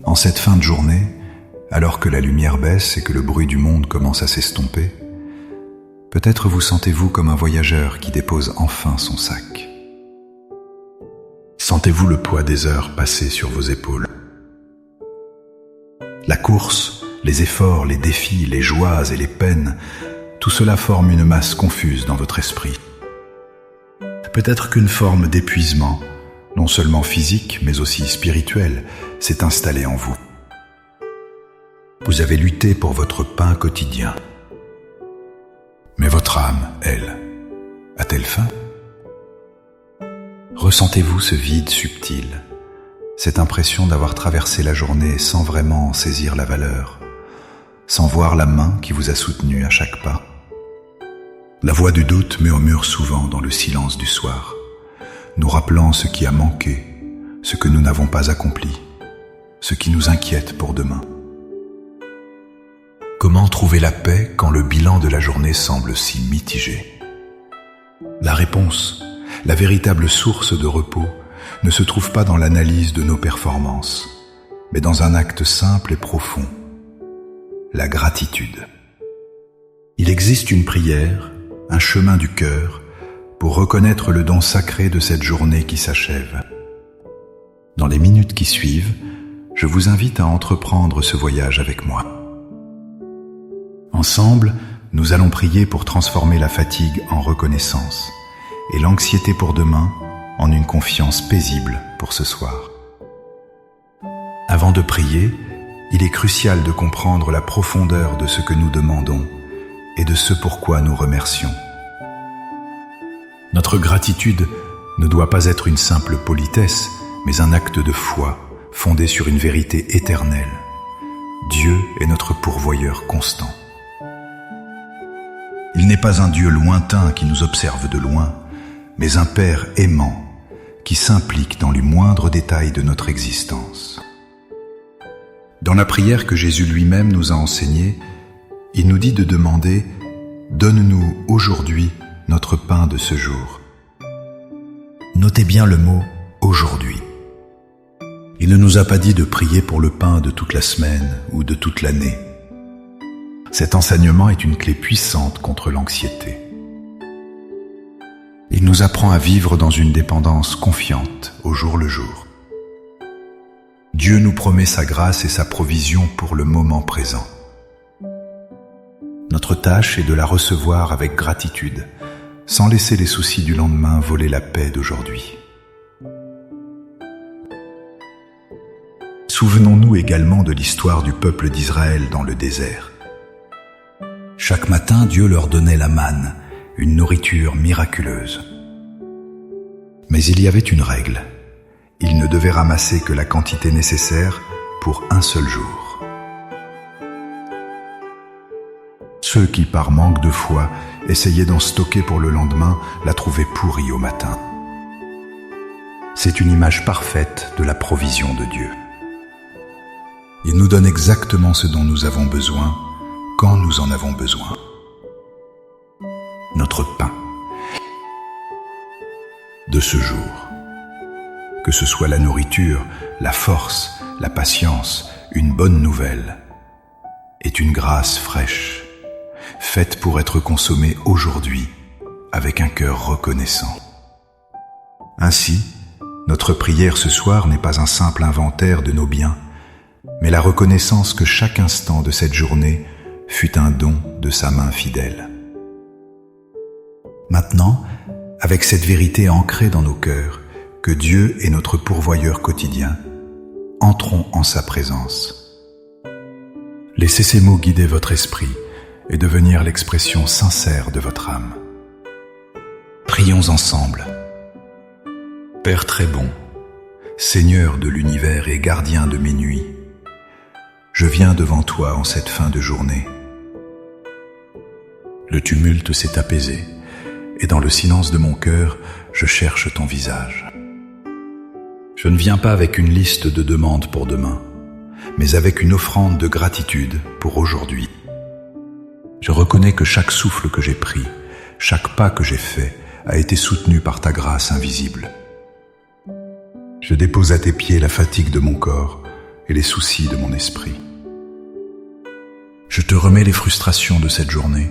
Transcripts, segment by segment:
En cette fin de journée, alors que la lumière baisse et que le bruit du monde commence à s'estomper, peut-être vous sentez-vous comme un voyageur qui dépose enfin son sac. Sentez-vous le poids des heures passées sur vos épaules. La course, les efforts, les défis, les joies et les peines, tout cela forme une masse confuse dans votre esprit. Peut-être qu'une forme d'épuisement, non seulement physique mais aussi spirituel, s'est installée en vous. Vous avez lutté pour votre pain quotidien. Mais votre âme, elle, a-t-elle faim? Ressentez-vous ce vide subtil, cette impression d'avoir traversé la journée sans vraiment en saisir la valeur, sans voir la main qui vous a soutenu à chaque pas? La voix du doute murmure souvent dans le silence du soir, nous rappelant ce qui a manqué, ce que nous n'avons pas accompli, ce qui nous inquiète pour demain. Comment trouver la paix quand le bilan de la journée semble si mitigé? La réponse, la véritable source de repos, ne se trouve pas dans l'analyse de nos performances, mais dans un acte simple et profond, la gratitude. Il existe une prière, un chemin du cœur, pour reconnaître le don sacré de cette journée qui s'achève. Dans les minutes qui suivent, je vous invite à entreprendre ce voyage avec moi. Ensemble, nous allons prier pour transformer la fatigue en reconnaissance et l'anxiété pour demain en une confiance paisible pour ce soir. Avant de prier, il est crucial de comprendre la profondeur de ce que nous demandons et de ce pourquoi nous remercions. Notre gratitude ne doit pas être une simple politesse, mais un acte de foi fondé sur une vérité éternelle. Dieu est notre pourvoyeur constant. Il n'est pas un Dieu lointain qui nous observe de loin, mais un Père aimant qui s'implique dans les moindres détails de notre existence. Dans la prière que Jésus lui-même nous a enseignée, il nous dit de demander « Donne-nous aujourd'hui notre pain de ce jour ». Notez bien le mot « aujourd'hui ». Il ne nous a pas dit de prier pour le pain de toute la semaine ou de toute l'année. Cet enseignement est une clé puissante contre l'anxiété. Il nous apprend à vivre dans une dépendance confiante au jour le jour. Dieu nous promet sa grâce et sa provision pour le moment présent. Notre tâche est de la recevoir avec gratitude, sans laisser les soucis du lendemain voler la paix d'aujourd'hui. Souvenons-nous également de l'histoire du peuple d'Israël dans le désert. Chaque matin, Dieu leur donnait la manne, une nourriture miraculeuse. Mais il y avait une règle. Ils ne devaient ramasser que la quantité nécessaire pour un seul jour. Ceux qui, par manque de foi, essayaient d'en stocker pour le lendemain, la trouvaient pourrie au matin. C'est une image parfaite de la provision de Dieu. Il nous donne exactement ce dont nous avons besoin, quand nous en avons besoin. Notre pain de ce jour. Que ce soit la nourriture, la force, la patience, une bonne nouvelle, est une grâce fraîche, faite pour être consommée aujourd'hui avec un cœur reconnaissant. Ainsi, notre prière ce soir n'est pas un simple inventaire de nos biens, mais la reconnaissance que chaque instant de cette journée fut un don de sa main fidèle. Maintenant, avec cette vérité ancrée dans nos cœurs, que Dieu est notre pourvoyeur quotidien, entrons en sa présence. Laissez ces mots guider votre esprit et devenir l'expression sincère de votre âme. Prions ensemble. Père très bon, Seigneur de l'univers et gardien de mes nuits, je viens devant toi en cette fin de journée. Le tumulte s'est apaisé, et dans le silence de mon cœur, je cherche ton visage. Je ne viens pas avec une liste de demandes pour demain, mais avec une offrande de gratitude pour aujourd'hui. Je reconnais que chaque souffle que j'ai pris, chaque pas que j'ai fait, a été soutenu par ta grâce invisible. Je dépose à tes pieds la fatigue de mon corps et les soucis de mon esprit. Je te remets les frustrations de cette journée,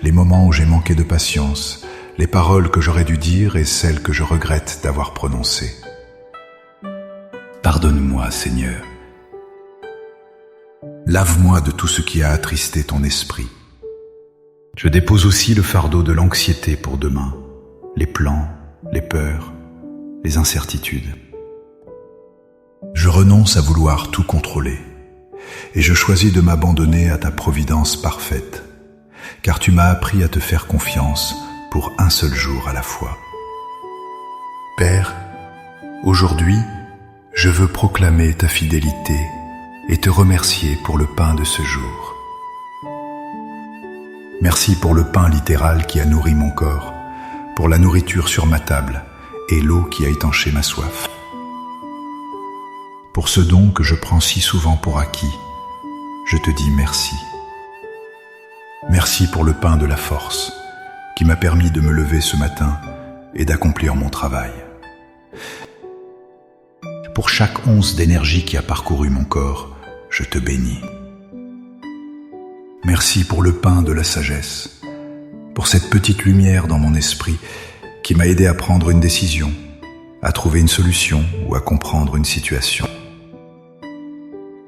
les moments où j'ai manqué de patience, les paroles que j'aurais dû dire et celles que je regrette d'avoir prononcées. Pardonne-moi, Seigneur. Lave-moi de tout ce qui a attristé ton esprit. Je dépose aussi le fardeau de l'anxiété pour demain, les plans, les peurs, les incertitudes. Je renonce à vouloir tout contrôler et je choisis de m'abandonner à ta providence parfaite, car tu m'as appris à te faire confiance pour un seul jour à la fois. Père, aujourd'hui, je veux proclamer ta fidélité et te remercier pour le pain de ce jour. Merci pour le pain littéral qui a nourri mon corps, pour la nourriture sur ma table et l'eau qui a étanché ma soif. Pour ce don que je prends si souvent pour acquis, je te dis merci. Merci pour le pain de la force qui m'a permis de me lever ce matin et d'accomplir mon travail. Pour chaque once d'énergie qui a parcouru mon corps, je te bénis. Merci pour le pain de la sagesse, pour cette petite lumière dans mon esprit qui m'a aidé à prendre une décision, à trouver une solution ou à comprendre une situation.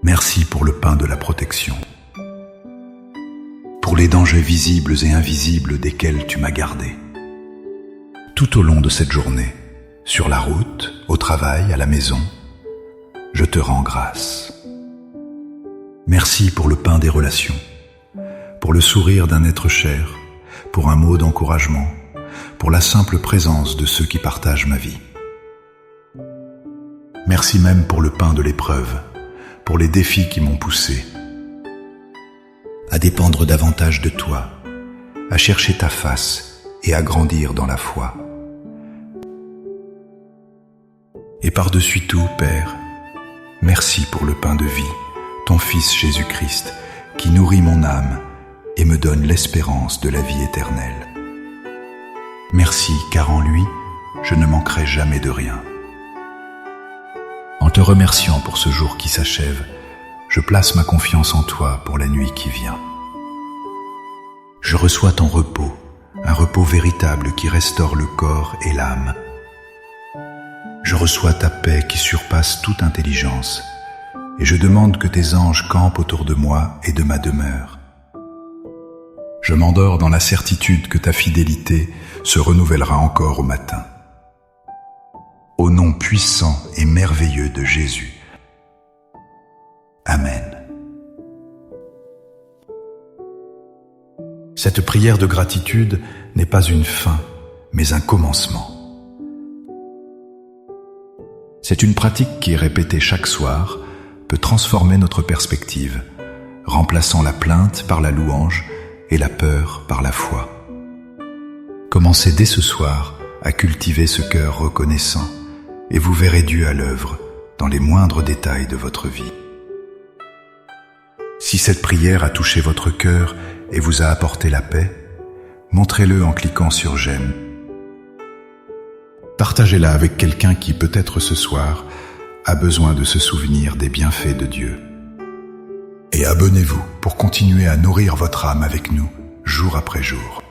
Merci pour le pain de la protection, pour les dangers visibles et invisibles desquels tu m'as gardé. Tout au long de cette journée, sur la route, au travail, à la maison, je te rends grâce. Merci pour le pain des relations, pour le sourire d'un être cher, pour un mot d'encouragement, pour la simple présence de ceux qui partagent ma vie. Merci même pour le pain de l'épreuve, pour les défis qui m'ont poussé à dépendre davantage de toi, à chercher ta face et à grandir dans la foi. Et par-dessus tout, Père, merci pour le pain de vie, ton Fils Jésus-Christ, qui nourrit mon âme et me donne l'espérance de la vie éternelle. Merci, car en lui, je ne manquerai jamais de rien. En te remerciant pour ce jour qui s'achève, je place ma confiance en toi pour la nuit qui vient. Je reçois ton repos, un repos véritable qui restaure le corps et l'âme. Je reçois ta paix qui surpasse toute intelligence, et je demande que tes anges campent autour de moi et de ma demeure. Je m'endors dans la certitude que ta fidélité se renouvellera encore au matin. Au nom puissant et merveilleux de Jésus. Amen. Cette prière de gratitude n'est pas une fin, mais un commencement. C'est une pratique qui, répétée chaque soir, peut transformer notre perspective, remplaçant la plainte par la louange et la peur par la foi. Commencez dès ce soir à cultiver ce cœur reconnaissant et vous verrez Dieu à l'œuvre dans les moindres détails de votre vie. Si cette prière a touché votre cœur et vous a apporté la paix, montrez-le en cliquant sur « J'aime ». Partagez-la avec quelqu'un qui, peut-être ce soir, a besoin de se souvenir des bienfaits de Dieu. Et abonnez-vous pour continuer à nourrir votre âme avec nous, jour après jour.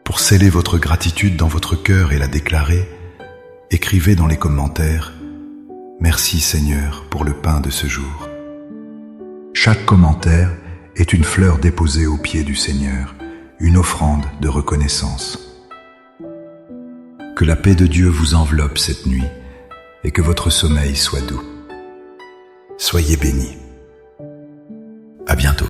Pour sceller votre gratitude dans votre cœur et la déclarer, écrivez dans les commentaires « Merci Seigneur pour le pain de ce jour ». Chaque commentaire est une fleur déposée aux pieds du Seigneur, une offrande de reconnaissance. Que la paix de Dieu vous enveloppe cette nuit et que votre sommeil soit doux. Soyez bénis. À bientôt.